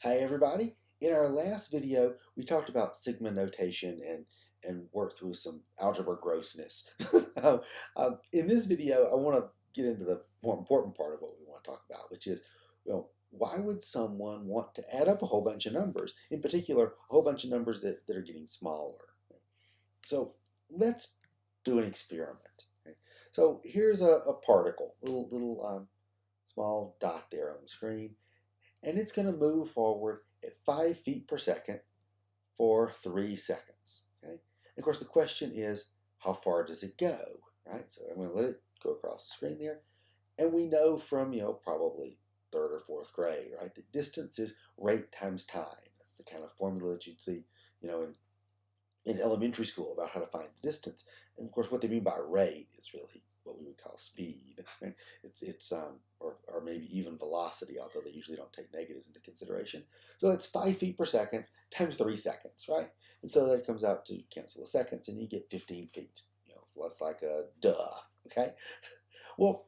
Hi everybody. In our last video, we talked about sigma notation and worked through some algebra grossness. So, in this video, I want to get into the more important part of what we want to talk about, which is, why would someone want to add up a whole bunch of numbers, in particular, a whole bunch of numbers that are getting smaller? So let's do an experiment. Okay? So here's a particle, little small dot there on the screen, and it's going to move forward at 5 feet per second for 3 seconds. Okay? And of course, the question is, how far does it go? Right? So I'm going to let it go across the screen there. And we know from, probably third or fourth grade, right, that distance is rate times time. That's the kind of formula that you'd see, in elementary school about how to find the distance. And of course, what they mean by rate is really what we would call speed. Or maybe even velocity, although they usually don't take negatives into consideration. So it's 5 feet per second times 3 seconds, right? And so that comes out to cancel the seconds, and you get 15 feet. That's like a duh, okay? Well,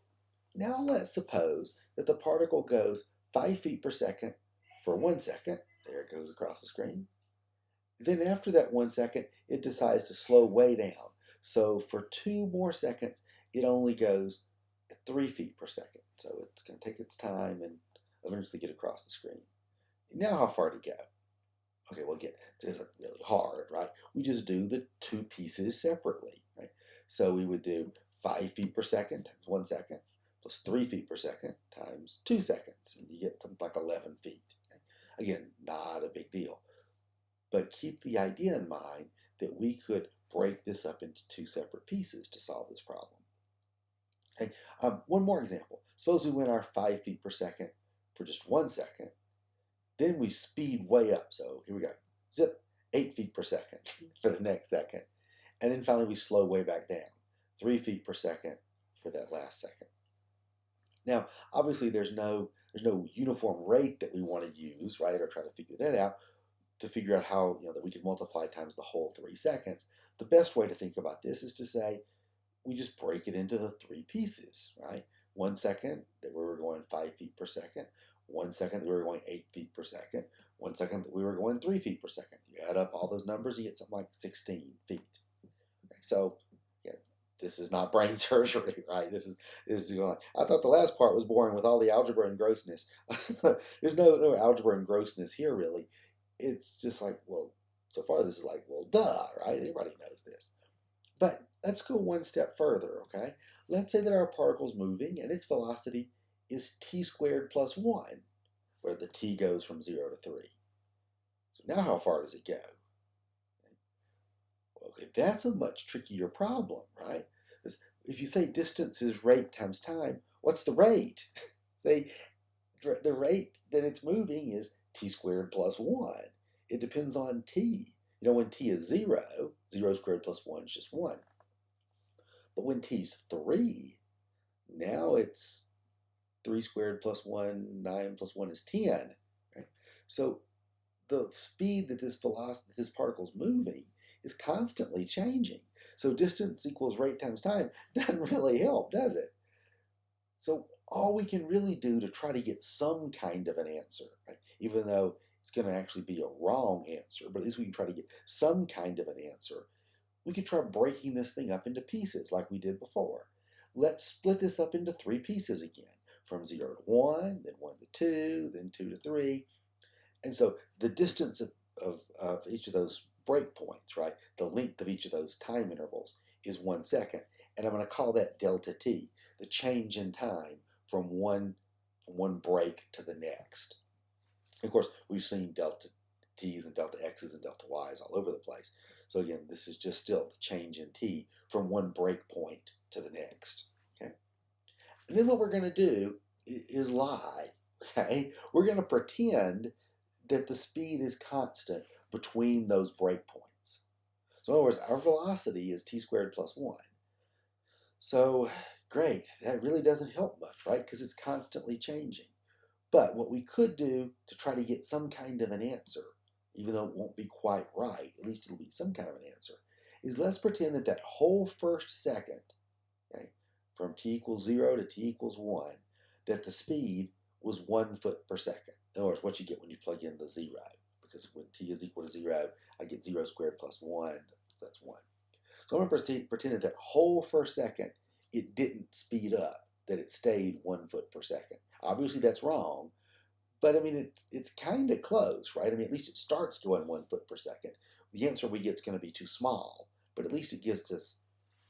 now let's suppose that the particle goes 5 feet per second for 1 second. There it goes across the screen. Then after that 1 second, it decides to slow way down. So for 2 more seconds, it only goes at 3 feet per second. So it's going to take its time and eventually get across the screen. Now how far to go? Okay, well again, this isn't really hard, right? We just do the 2 pieces separately, right? So we would do 5 feet per second times 1 second plus 3 feet per second times 2 seconds. And you get something like 11 feet. Okay? Again, not a big deal. But keep the idea in mind that we could break this up into 2 separate pieces to solve this problem. Okay, one more example. Suppose we went our 5 feet per second for just 1 second. Then we speed way up. So here we go. Zip, 8 feet per second for the next second. And then finally we slow way back down. 3 feet per second for that last second. Now, obviously there's no uniform rate that we want to use, right, or try to figure that out. To figure out how that we can multiply times the whole 3 seconds. The best way to think about this is to say we just break it into the 3 pieces, right? 1 second that we were going 5 feet per second, 1 second that we were going 8 feet per second, 1 second that we were going 3 feet per second. You add up all those numbers, you get something like 16 feet. Okay, so yeah, this is not brain surgery, right? This is I thought the last part was boring with all the algebra and grossness. There's no algebra and grossness here really. It's just like, well, so far this is like, well, duh, right? Everybody knows this. But let's go one step further, okay? Let's say that our particle's moving and its velocity is t squared plus 1, where the t goes from 0 to 3. So now how far does it go? Okay, that's a much trickier problem, right? Because if you say distance is rate times time, what's the rate? Say the rate that it's moving is t squared plus 1. It depends on t. When t is 0, 0 squared plus 1 is just 1. But when t's 3, now it's 3 squared plus 1, 9 plus 1 is 10. Right? So the speed that this particle is moving is constantly changing. So distance equals rate times time doesn't really help, does it? So all we can really do to try to get some kind of an answer, right? Even though it's going to actually be a wrong answer, but at least we can try to get some kind of an answer. We could try breaking this thing up into pieces like we did before. Let's split this up into 3 pieces again, from 0 to 1, then 1 to 2, then 2 to 3. And so the distance of each of those breakpoints, right, the length of each of those time intervals is 1 second. And I'm going to call that delta t, the change in time from one break to the next. Of course, we've seen delta t's and delta x's and delta y's all over the place. So again, this is just still the change in t from one break point to the next. Okay, and then what we're going to do is lie. Okay, we're going to pretend that the speed is constant between those breakpoints. So in other words, our velocity is t squared plus 1. So great, that really doesn't help much, right? Because it's constantly changing. But what we could do to try to get some kind of an answer, even though it won't be quite right, at least it'll be some kind of an answer, is let's pretend that that whole first second, okay, from t equals 0 to t equals 1, that the speed was 1 foot per second. In other words, what you get when you plug in the 0. Because when t is equal to 0, I get 0 squared plus 1, so that's 1. So I'm going to pretend that whole first second, it didn't speed up, that it stayed 1 foot per second. Obviously, that's wrong, but I mean, it's kind of close, right? I mean, at least it starts going 1 foot per second. The answer we get is going to be too small, but at least it gives us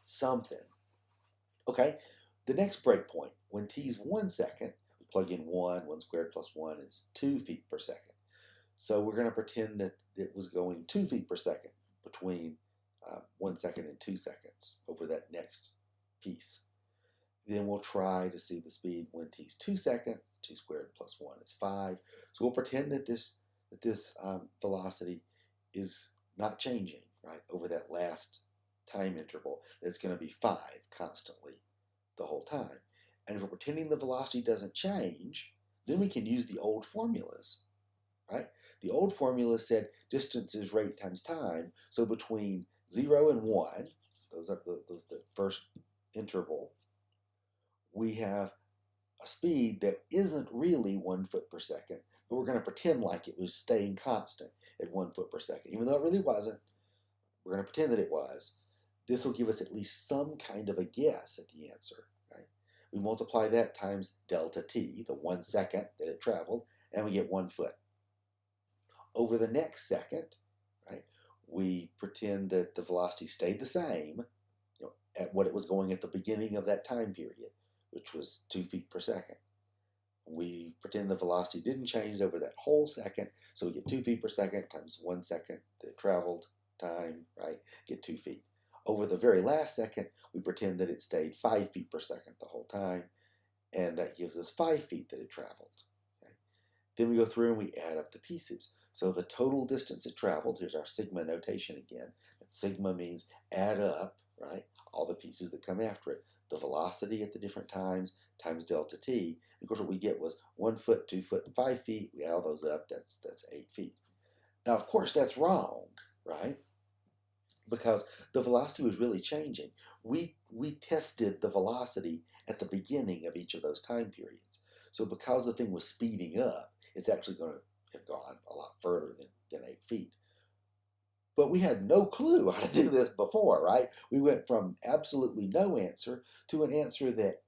something. Okay, the next breakpoint, when t is 1 second, we plug in 1 squared plus 1 is 2 feet per second. So we're going to pretend that it was going 2 feet per second between 1 second and 2 seconds over that next piece. Then we'll try to see the speed when t is 2 seconds. 2 squared plus 1 is 5. So we'll pretend that this velocity is not changing, right, over that last time interval. It's going to be 5 constantly the whole time. And if we're pretending the velocity doesn't change, then we can use the old formulas, right? The old formula said distance is rate times time. So between 0 and 1, those are the first interval, we have a speed that isn't really 1 foot per second, but we're going to pretend like it was staying constant at 1 foot per second. Even though it really wasn't, we're going to pretend that it was. This will give us at least some kind of a guess at the answer, right? We multiply that times delta t, the 1 second that it traveled, and we get 1 foot. Over the next second, right, we pretend that the velocity stayed the same, at what it was going at the beginning of that time period, which was 2 feet per second. We pretend the velocity didn't change over that whole second, so we get 2 feet per second times 1 second that it traveled time, right, get 2 feet. Over the very last second, we pretend that it stayed 5 feet per second the whole time, and that gives us 5 feet that it traveled. Okay? Then we go through and we add up the pieces. So the total distance it traveled, here's our sigma notation again. And sigma means add up, right, all the pieces that come after it. The velocity at the different times delta t. And of course, what we get was 1 foot, 2 foot, and 5 feet. We add all those up, that's 8 feet. Now, of course, that's wrong, right? Because the velocity was really changing. We tested the velocity at the beginning of each of those time periods. So because the thing was speeding up, it's actually going to have gone a lot further than 8 feet. But we had no clue how to do this before, right? We went from absolutely no answer to an answer that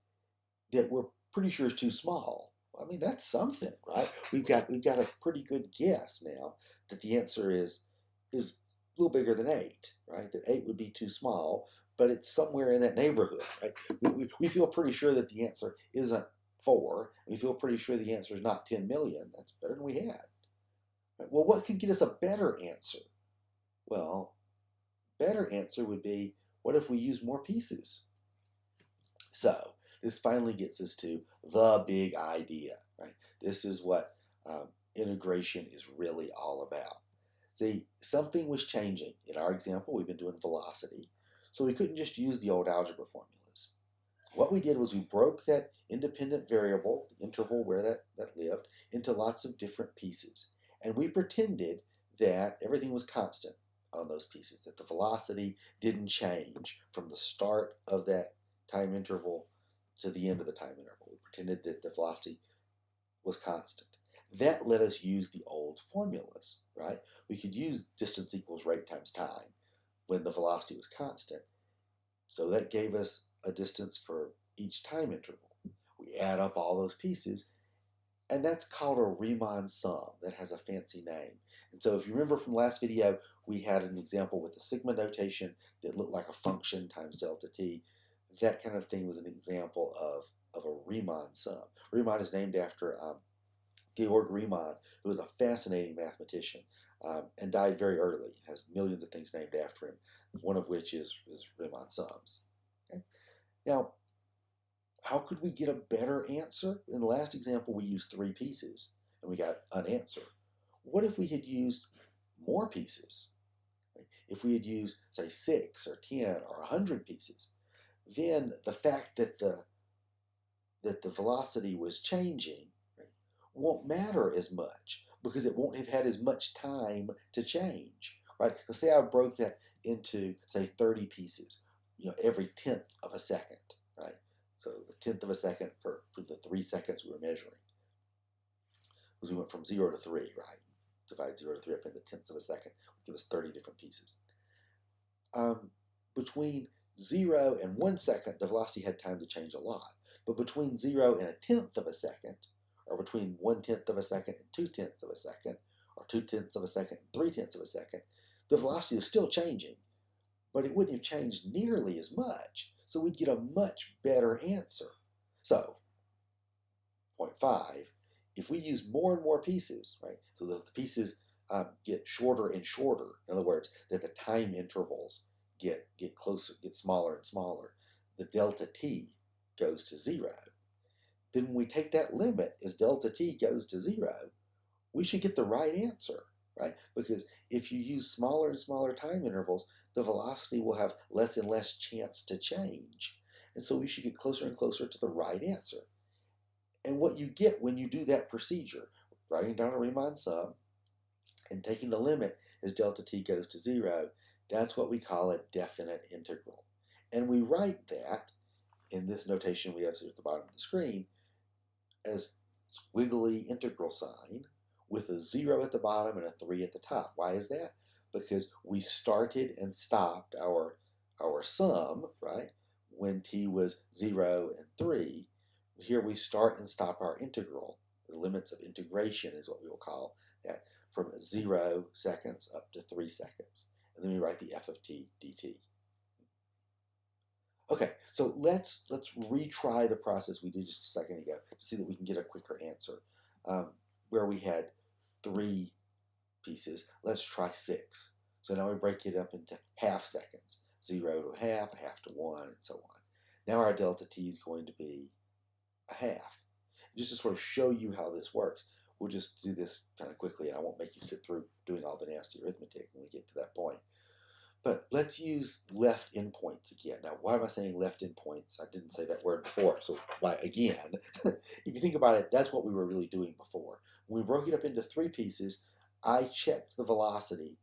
we're pretty sure is too small. I mean, that's something, right? We've got a pretty good guess now that the answer is a little bigger than 8, right? That 8 would be too small, but it's somewhere in that neighborhood, right? We feel pretty sure that the answer isn't 4. We feel pretty sure the answer is not 10 million. That's better than we had. Right? Well, what could get us a better answer? Well, better answer would be, what if we use more pieces? So this finally gets us to the big idea, right? This is what integration is really all about. See, something was changing. In our example, we've been doing velocity, so we couldn't just use the old algebra formulas. What we did was we broke that independent variable, the interval where that lived, into lots of different pieces. And we pretended that everything was constant on those pieces, that the velocity didn't change from the start of that time interval to the end of the time interval. We pretended that the velocity was constant. That let us use the old formulas, right? We could use distance equals rate times time when the velocity was constant. So that gave us a distance for each time interval. We add up all those pieces, and that's called a Riemann sum. That has a fancy name. And so if you remember from last video, we had an example with the sigma notation that looked like a function times delta t. That kind of thing was an example of a Riemann sum. Riemann is named after Georg Riemann, who was a fascinating mathematician and died very early. He has millions of things named after him, one of which is Riemann sums. Okay? Now, how could we get a better answer? In the last example, we used 3 pieces, and we got an answer. What if we had used more pieces? If we had used, say, 6 or 10 or 100 pieces, then the fact that the velocity was changing, right, won't matter as much because it won't have had as much time to change, right? So say I broke that into, say, 30 pieces, every 10th of a second, right? So the 10th of a second for the 3 seconds we were measuring. because we went from 0 to 3, right? Divide 0 to 3 up into tenths of a second, will give us 30 different pieces. Between 0 and 1 second, the velocity had time to change a lot. But between 0 and a tenth of a second, or between 1/10 of a second and 2/10 of a second, or 2/10 of a second and 3/10 of a second, the velocity is still changing, but it wouldn't have changed nearly as much. So we'd get a much better answer. So, point 5, if we use more and more pieces, right, so that the pieces get shorter and shorter, in other words, that the time intervals get closer, get smaller and smaller, the delta t goes to 0. Then when we take that limit as delta t goes to 0, we should get the right answer, right? Because if you use smaller and smaller time intervals, the velocity will have less and less chance to change. And so we should get closer and closer to the right answer. And what you get when you do that procedure, writing down a Riemann sum and taking the limit as delta t goes to 0, that's what we call a definite integral. And we write that in this notation we have at the bottom of the screen as squiggly integral sign with a 0 at the bottom and a 3 at the top. Why is that? Because we started and stopped our sum, right, when t was 0 and 3. Here we start and stop our integral. The limits of integration is what we will call that, from 0 seconds up to 3 seconds. And then we write the f of t dt. Okay, so let's retry the process we did just a second ago to see that we can get a quicker answer. Where we had 3 pieces, let's try 6. So now we break it up into half seconds, 0 to a half to 1, and so on. Now our delta t is going to be a half. Just to sort of show you how this works, we'll just do this kind of quickly, and I won't make you sit through doing all the nasty arithmetic when we get to that point. But let's use left endpoints again. Now, why am I saying left endpoints? I didn't say that word before, so why again? If you think about it, that's what we were really doing before. When we broke it up into 3 pieces, I checked the velocity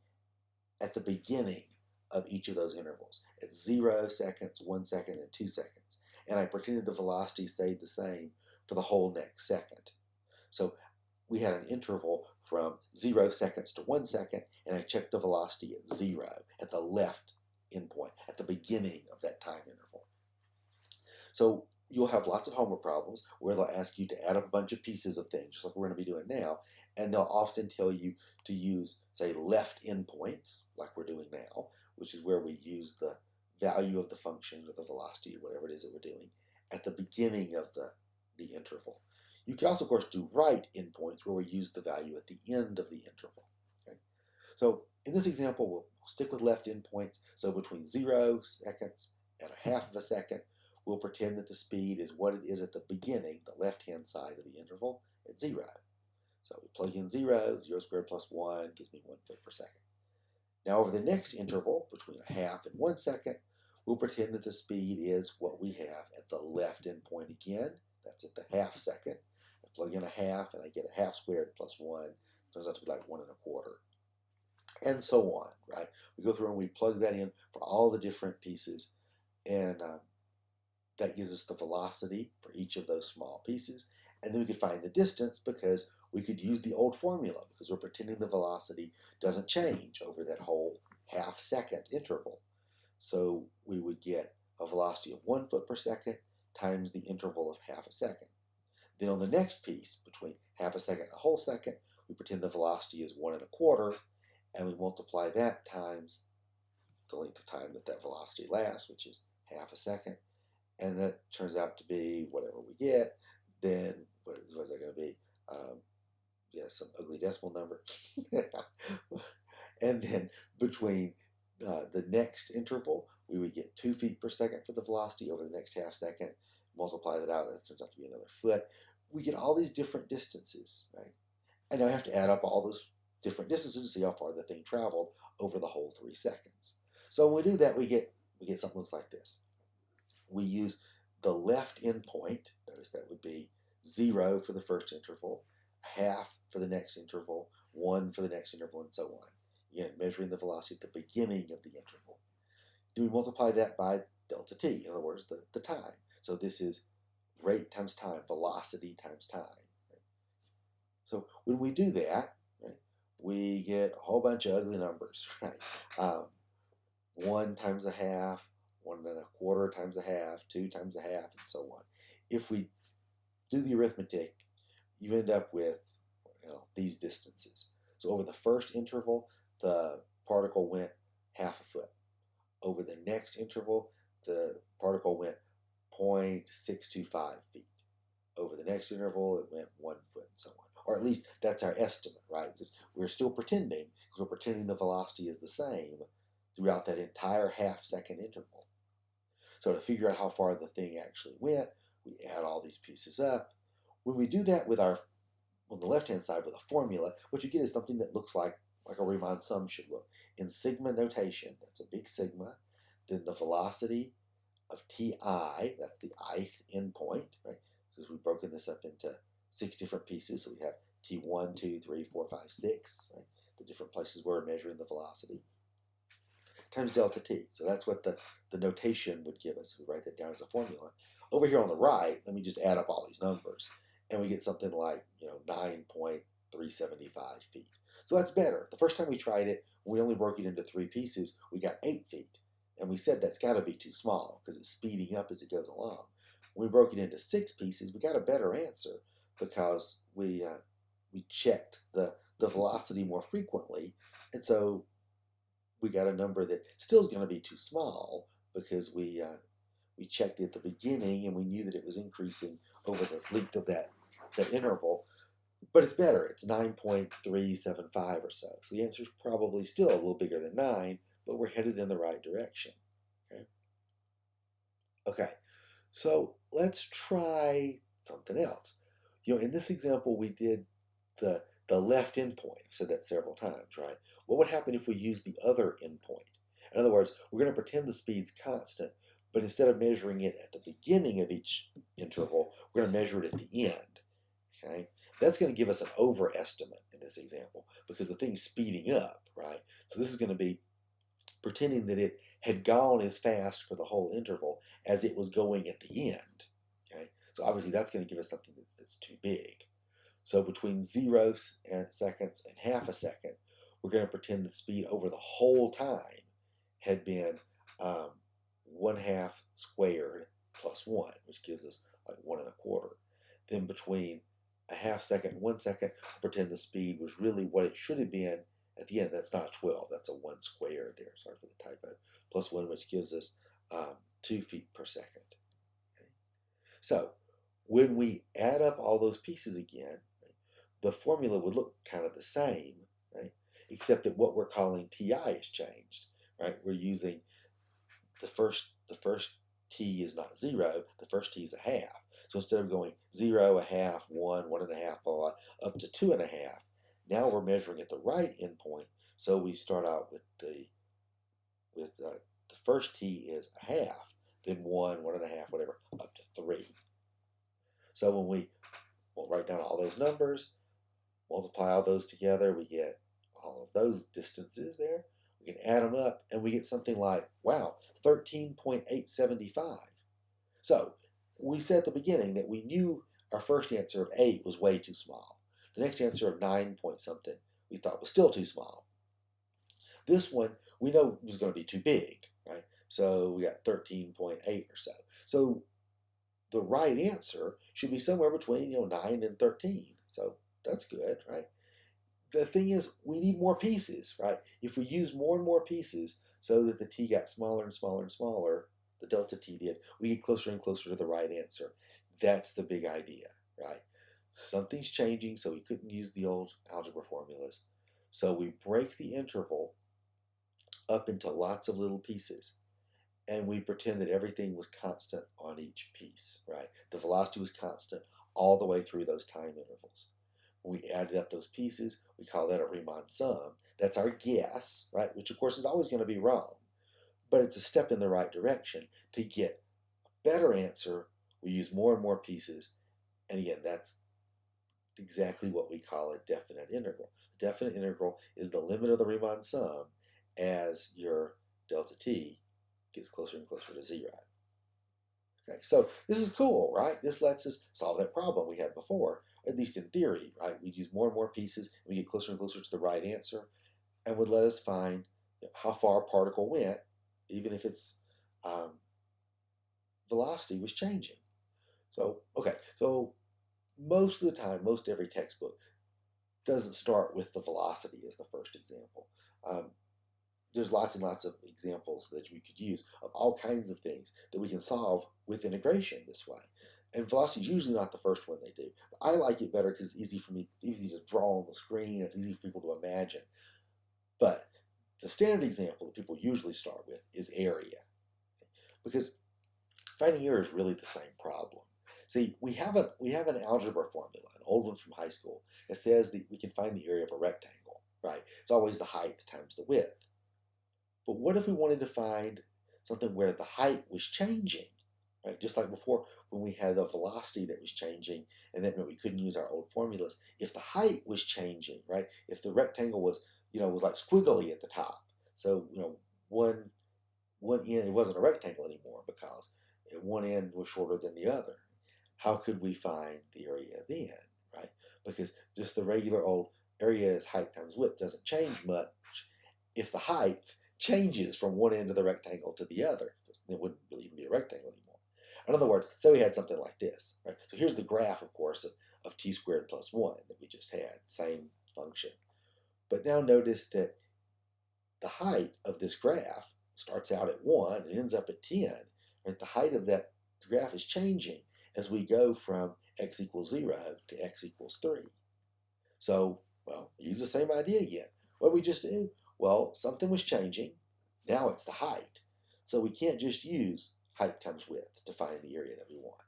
at the beginning of each of those intervals, at 0 seconds, 1 second, and 2 seconds. And I pretended the velocity stayed the same for the whole next second. So we had an interval from 0 seconds to 1 second, and I checked the velocity at 0, at the left endpoint, at the beginning of that time interval. So you'll have lots of homework problems where they'll ask you to add up a bunch of pieces of things, just like we're going to be doing now, and they'll often tell you to use, say, left endpoints, like we're doing now, which is where we use the value of the function or the velocity or whatever it is that we're doing at the beginning of the interval. You can also, of course, do right endpoints where we use the value at the end of the interval. Okay? So in this example, we'll stick with left endpoints. So between 0 seconds and a half of a second, we'll pretend that the speed is what it is at the beginning, the left-hand side of the interval, at 0. So we plug in 0, 0 squared plus 1 gives me 1 foot per second. Now over the next interval, between a half and 1 second, we'll pretend that the speed is what we have at the left endpoint again. That's at the half second. I plug in a half and I get a half squared plus 1. Turns out to be like 1 1/4. And so on, right? We go through and we plug that in for all the different pieces, and that gives us the velocity for each of those small pieces. And then we could find the distance because we could use the old formula because we're pretending the velocity doesn't change over that whole half second interval. So we would get a velocity of 1 foot per second times the interval of half a second. Then on the next piece, between half a second and a whole second, we pretend the velocity is 1 1/4, and we multiply that times the length of time that that velocity lasts, which is half a second. And that turns out to be whatever we get. Then what is that going to be? Yeah, some ugly decimal number. And then between the next interval, we would get 2 feet per second for the velocity over the next half second. Multiply that out, that turns out to be another foot. We get all these different distances, right? And now I have to add up all those different distances to see how far the thing traveled over the whole 3 seconds. So when we do that, we get something that looks like this. We use the left endpoint. Notice that would be 0 for the first interval, half for the next interval, 1 for the next interval, and so on. Again, measuring the velocity at the beginning of the interval. Then we multiply that by delta t, in other words, the time. So this is rate times time, velocity times time. So when we do that, right, we get a whole bunch of ugly numbers, right? 1 times a half, 1 1/4 times a half, 2 times a half, and so on. If we do the arithmetic, you end up with, well, these distances. So over the first interval, the particle went half a foot. Over the next interval, the particle went 0.625 feet. Over the next interval, it went 1 foot, and so on. Or at least that's our estimate, right? Because we're still pretending, because we're pretending the velocity is the same throughout that entire half-second interval. So to figure out how far the thing actually went, we add all these pieces up. When we do that with our, on the left-hand side with a formula, what you get is something that looks like a Riemann sum should look. In sigma notation, that's a big sigma, then the velocity of ti, that's the ith endpoint, right? Because we've broken this up into 6 different pieces, so we have t1, 2, 3, 4, 5, 6, right? The different places where we're measuring the velocity, times delta t. So that's what the notation would give us. We write that down as a formula. Over here on the right, let me just add up all these numbers, and we get something like 9.375 feet. So that's better. The first time we tried it, we only broke it into 3 pieces. We got 8 feet, and we said that's got to be too small because it's speeding up as it goes along. When we broke it into 6 pieces, we got a better answer because we checked the velocity more frequently, and so we got a number that still is going to be too small because we checked it at the beginning and we knew that it was increasing over the length of that interval, but it's better. It's 9.375 or so. So the answer is probably still a little bigger than 9, but we're headed in the right direction. Okay, so let's try something else. In this example, we did the left endpoint. I've said that several times, right? What would happen if we use the other endpoint? In other words, we're going to pretend the speed's constant, but instead of measuring it at the beginning of each interval, we're going to measure it at the end. Okay, that's going to give us an overestimate in this example because the thing's speeding up, right? So this is going to be pretending that it had gone as fast for the whole interval as it was going at the end. Okay, so obviously that's going to give us something that's too big. So between 0 seconds and half a second, we're going to pretend the speed over the whole time had been 1/2 squared plus 1, which gives us like 1 1/4. Then between a half second and 1 second, pretend the speed was really what it should have been at the end. That's not 12, that's a 1 squared there. Sorry for the typo. Plus 1, which gives us 2 feet per second. Okay. So when we add up all those pieces again, the formula would look kind of the same, right? Except that what we're calling ti has changed, right? We're using the first t is not 0, the first t is a half. So instead of going 0, a half, 1, 1 1/2, blah, blah, up to 2 1/2, now we're measuring at the right endpoint. So we start out with the first t is a half, then 1, 1 1/2, whatever, up to 3. So when we'll write down all those numbers, multiply all those together, we get all of those distances there. We can add them up, and we get something like, wow, 13.875. So we said at the beginning that we knew our first answer of 8 was way too small. The next answer of 9 point something we thought was still too small. This one we know was going to be too big, right? So we got 13.8 or so. So the right answer should be somewhere between 9 and 13. So that's good, right? The thing is, we need more pieces, right? If we use more and more pieces so that the t got smaller and smaller and smaller, the delta t did, we get closer and closer to the right answer. That's the big idea, right? Something's changing, so we couldn't use the old algebra formulas. So we break the interval up into lots of little pieces, and we pretend that everything was constant on each piece, right? The velocity was constant all the way through those time intervals. When we added up those pieces, we call that a Riemann sum. That's our guess, right? Which of course is always going to be wrong, but it's a step in the right direction. To get a better answer, we use more and more pieces, and again, that's exactly what we call a definite integral. A definite integral is the limit of the Riemann sum as your delta t gets closer and closer to 0. Okay, so this is cool, right? This lets us solve that problem we had before, at least in theory, right? We'd use more and more pieces, and we get closer and closer to the right answer, and would let us find how far a particle went, even if its um, velocity was changing. So, okay, so most of the time, most every textbook doesn't start with the velocity as the first example. Um, there's lots and lots of examples that we could use of all kinds of things that we can solve with integration this way. And velocity is usually not the first one they do. But I like it better because it's easy for me, easy to draw on the screen. It's easy for people to imagine. But the standard example that people usually start with is area, because finding area is really the same problem. See, we have an algebra formula, an old one from high school, that says that we can find the area of a rectangle, right? It's always the height times the width. But what if we wanted to find something where the height was changing, right? Just like before when we had a velocity that was changing, and that meant we couldn't use our old formulas. If the height was changing, right? If the rectangle was, was like squiggly at the top, so one end, it wasn't a rectangle anymore because one end was shorter than the other. How could we find the area then, right? Because just the regular old area is height times width doesn't change much. If the height changes from one end of the rectangle to the other, it wouldn't really even be a rectangle anymore. In other words, say we had something like this, right? So here's the graph, of course, of t squared plus 1 that we just had, same function. But now notice that the height of this graph starts out at 1 and ends up at 10. Right? The height of that graph is changing as we go from x equals 0 to x equals 3. So, well, use the same idea again. What did we just do? Well, something was changing. Now it's the height. So we can't just use height times width to find the area that we want.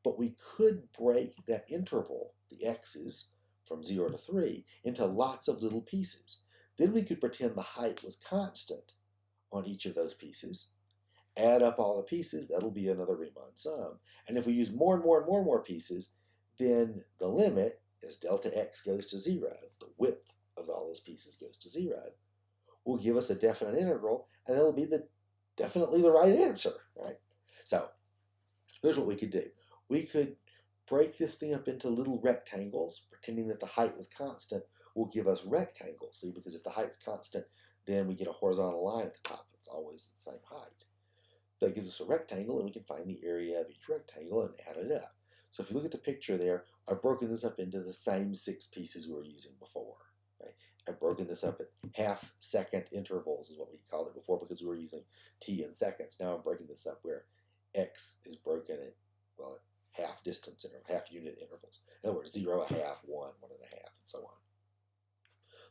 But we could break that interval, the x's, from 0 to 3, into lots of little pieces. Then we could pretend the height was constant on each of those pieces. Add up all the pieces, that'll be another Riemann sum. And if we use more and more and more and more pieces, then the limit, as delta x goes to 0, the width of all those pieces goes to 0, will give us a definite integral, and that'll be definitely the right answer, right? So here's what we could do. We could break this thing up into little rectangles, pretending that the height was constant will give us rectangles. See, because if the height's constant, then we get a horizontal line at the top. It's always the same height. So it gives us a rectangle, and we can find the area of each rectangle and add it up. So if you look at the picture there, I've broken this up into the same 6 pieces we were using before. Right? I've broken this up at half-second intervals is what we called it before because we were using t in seconds. Now I'm breaking this up where x is broken at, well, at half distance interval, half unit intervals. In other words, 0, a half, 1, 1 and a half, and so on.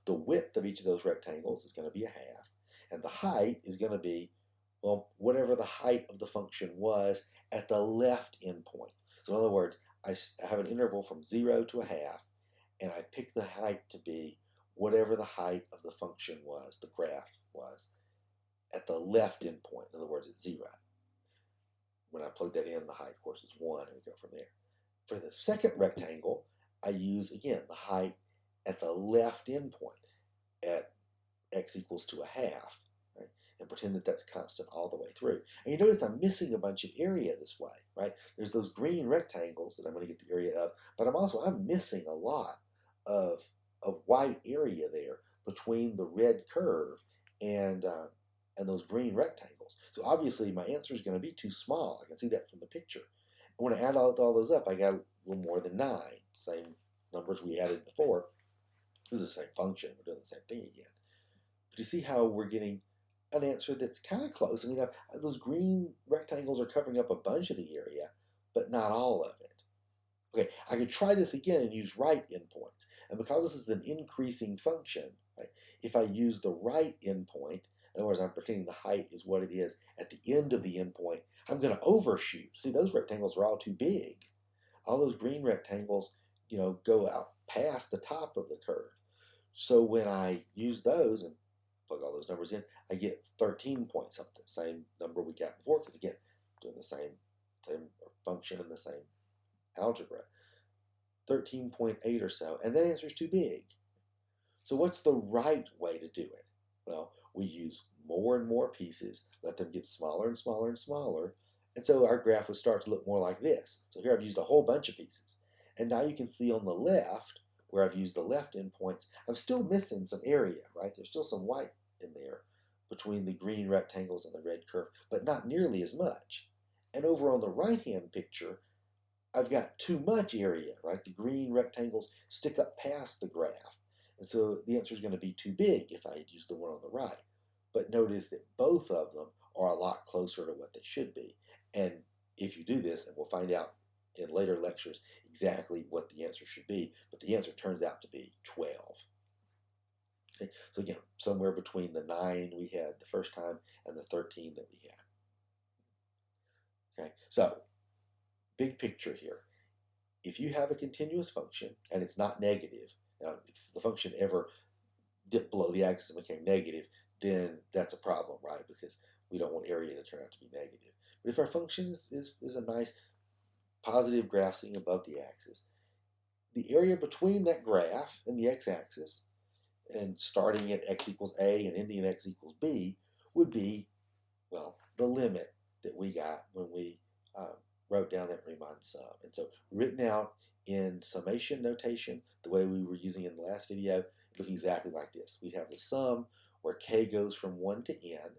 The width of each of those rectangles is going to be a half, and the height is going to be, well, whatever the height of the function was at the left endpoint. So in other words, I have an interval from 0 to a half, and I pick the height to be whatever the height of the function was, the graph was, at the left endpoint. In other words, at 0. When I plug that in, the height, of course, is 1, and we go from there. For the second rectangle, I use, again, the height at the left endpoint at x equals to a half, right? And pretend that that's constant all the way through. And you notice I'm missing a bunch of area this way, right? There's those green rectangles that I'm going to get the area of, but I'm missing a lot of white area there between the red curve and those green rectangles. So obviously my answer is going to be too small. I can see that from the picture. And when I add all those up, I got a little more than 9. Same numbers we added before. This is the same function. We're doing the same thing again. But you see how we're getting an answer that's kind of close. I mean, those green rectangles are covering up a bunch of the area, but not all of it. Okay, I could try this again and use right endpoints. And because this is an increasing function, right, if I use the right endpoint, in other words, I'm pretending the height is what it is at the end of the endpoint, I'm going to overshoot. See, those rectangles are all too big. All those green rectangles, go out past the top of the curve. So when I use those and plug all those numbers in, I get 13 point something, same number we got before, because again, doing the same function in the same algebra. 13.8 or so, and that answer is too big. So what's the right way to do it? Well, we use more and more pieces, let them get smaller and smaller and smaller, And so our graph would start to look more like this. So here I've used a whole bunch of pieces. And now you can see on the left, where I've used the left endpoints, I'm still missing some area, right? There's still some white in there between the green rectangles and the red curve, but not nearly as much. And over on the right-hand picture, I've got too much area, right? The green rectangles stick up past the graph. And so the answer is going to be too big if I had used the one on the right. But notice that both of them are a lot closer to what they should be. And if you do this, and we'll find out in later lectures exactly what the answer should be, but the answer turns out to be 12. Okay? So again, somewhere between the 9 we had the first time and the 13 that we had. Okay, so big picture here. If you have a continuous function and it's not negative, now if the function ever dipped below the axis and became negative, then that's a problem, right? Because we don't want area to turn out to be negative. But if our function is a nice positive graph sitting above the axis, the area between that graph and the x-axis, and starting at x equals a and ending at x equals b, would be, well, the limit that we got when we wrote down that Riemann sum. And so written out in summation notation, the way we were using it in the last video, it looked exactly like this. We'd have the sum where k goes from 1 to n.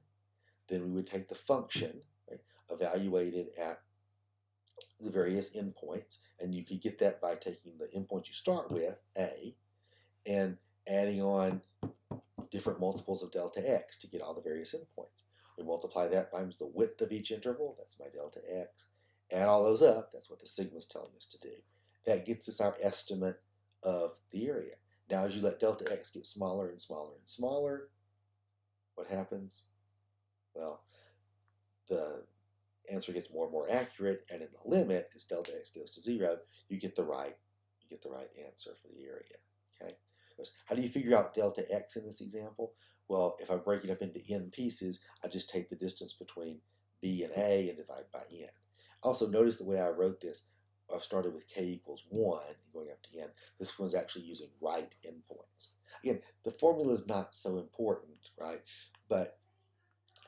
Then we would take the function, right, evaluated at the various endpoints, and you could get that by taking the endpoint you start with, a, and adding on different multiples of delta x to get all the various endpoints. We multiply that times the width of each interval, that's my delta x. Add all those up, that's what the sigma is telling us to do. That gets us our estimate of the area. Now as you let delta x get smaller and smaller and smaller, what happens? Well, the answer gets more and more accurate, and in the limit, as delta x goes to 0, you get the right answer for the area. Okay. How do you figure out delta x in this example? Well, if I break it up into n pieces, I just take the distance between b and a and divide by n. Also, notice the way I wrote this. I've started with k equals 1 and going up to n. This one's actually using right endpoints. Again, the formula is not so important, right?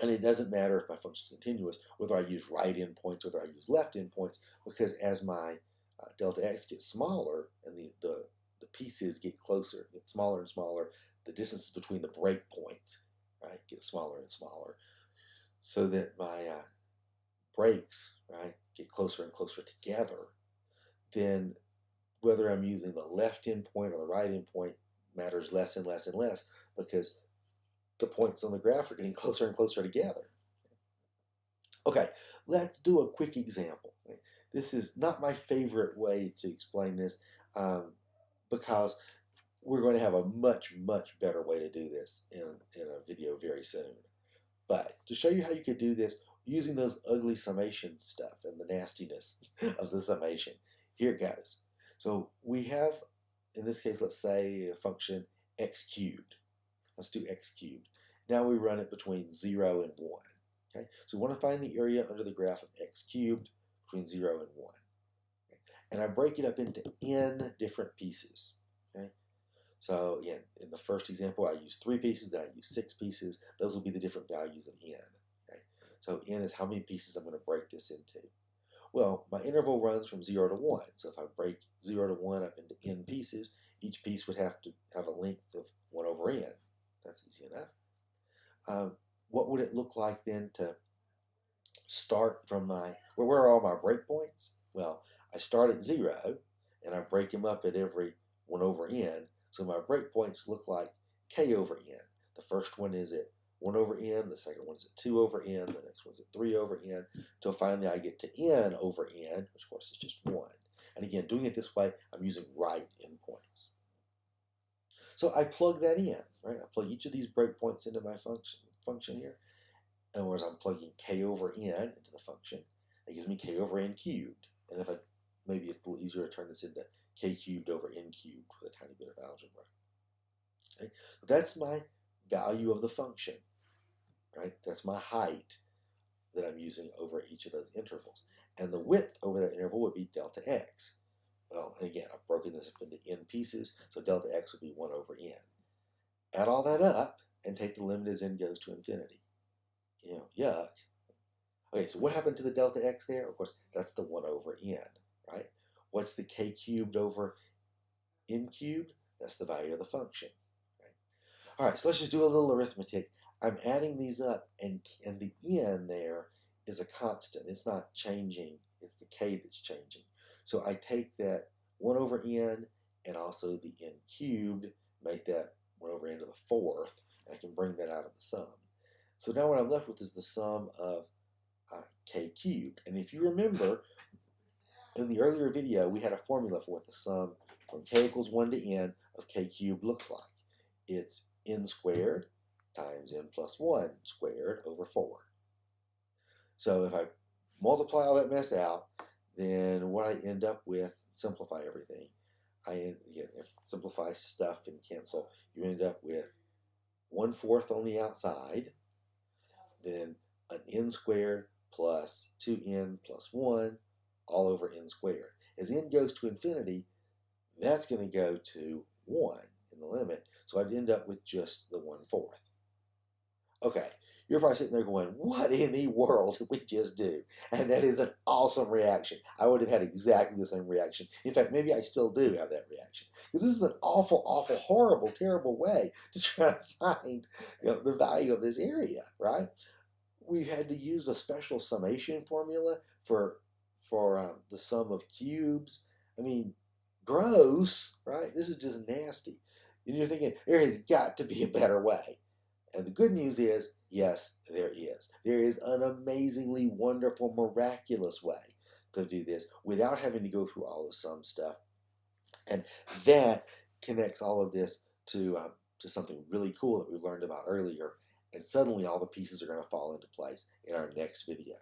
And it doesn't matter if my function is continuous, whether I use right endpoints, whether I use left endpoints, because as my delta x gets smaller and the pieces get closer, get smaller and smaller, the distance between the breakpoints, right, get smaller and smaller, so that my breaks, right, get closer and closer together, then whether I'm using the left endpoint or the right endpoint matters less and less and less, because the points on the graph are getting closer and closer together. Okay, let's do a quick example. This is not my favorite way to explain this because we're going to have a much, much better way to do this in a video very soon. But to show you how you could do this using those ugly summation stuff and the nastiness of the summation, here it goes. So we have, in this case, let's say a function x cubed. Let's do x cubed. Now we run it between 0 and 1. Okay? So we want to find the area under the graph of x cubed between 0 and 1. Okay? And I break it up into n different pieces. Okay? So again, in the first example, I use 3 pieces, then I use 6 pieces. Those will be the different values of n. Okay? So n is how many pieces I'm going to break this into. Well, my interval runs from 0 to 1. So if I break 0 to 1 up into n pieces, each piece would have to have a length of 1 over n. That's easy enough. What would it look like then to start from where are all my breakpoints? Well, I start at 0, and I break them up at every 1 over n. So my breakpoints look like k over n. The first one is at 1 over n, the second one is at 2 over n, the next one's at 3 over n, till finally I get to n over n, which of course is just 1. And again, doing it this way, I'm using right endpoints. So I plug that in, right? I plug each of these breakpoints into my function here. In other words, I'm plugging k over n into the function. That gives me k over n cubed. And maybe it's a little easier to turn this into k cubed over n cubed with a tiny bit of algebra. Okay? So that's my value of the function, right? That's my height that I'm using over each of those intervals. And the width over that interval would be delta x. Well, and again, I've broken this up into n pieces, so delta x would be 1 over n. Add all that up and take the limit as n goes to infinity. Yuck. Okay, so what happened to the delta x there? Of course, that's the 1 over n, right? What's the k cubed over n cubed? That's the value of the function. Right? All right, so let's just do a little arithmetic. I'm adding these up, and the n there is a constant. It's not changing. It's the k that's changing. So I take that 1 over n and also the n cubed, make that 1 over n to the fourth, and I can bring that out of the sum. So now what I'm left with is the sum of k cubed. And if you remember, in the earlier video, we had a formula for what the sum from k equals 1 to n of k cubed looks like. It's n squared times n plus 1 squared over 4. So if I multiply all that mess out, then what I end up with, simplify everything, simplify stuff and cancel, you end up with 1/4 on the outside, then an n squared plus 2n plus 1 all over n squared. As n goes to infinity, that's going to go to 1 in the limit, so I'd end up with just the 1/4. Okay, you're probably sitting there going, what in the world did we just do? And that is an awesome reaction. I would have had exactly the same reaction. In fact, maybe I still do have that reaction. Because this is an awful, awful, horrible, terrible way to try to find the value of this area, right? We've had to use a special summation formula for the sum of cubes. I mean, gross, right? This is just nasty. And you're thinking, there has got to be a better way. And the good news is, yes, there is. There is an amazingly wonderful, miraculous way to do this without having to go through all the sum stuff. And that connects all of this to something really cool that we learned about earlier. And suddenly all the pieces are going to fall into place in our next video.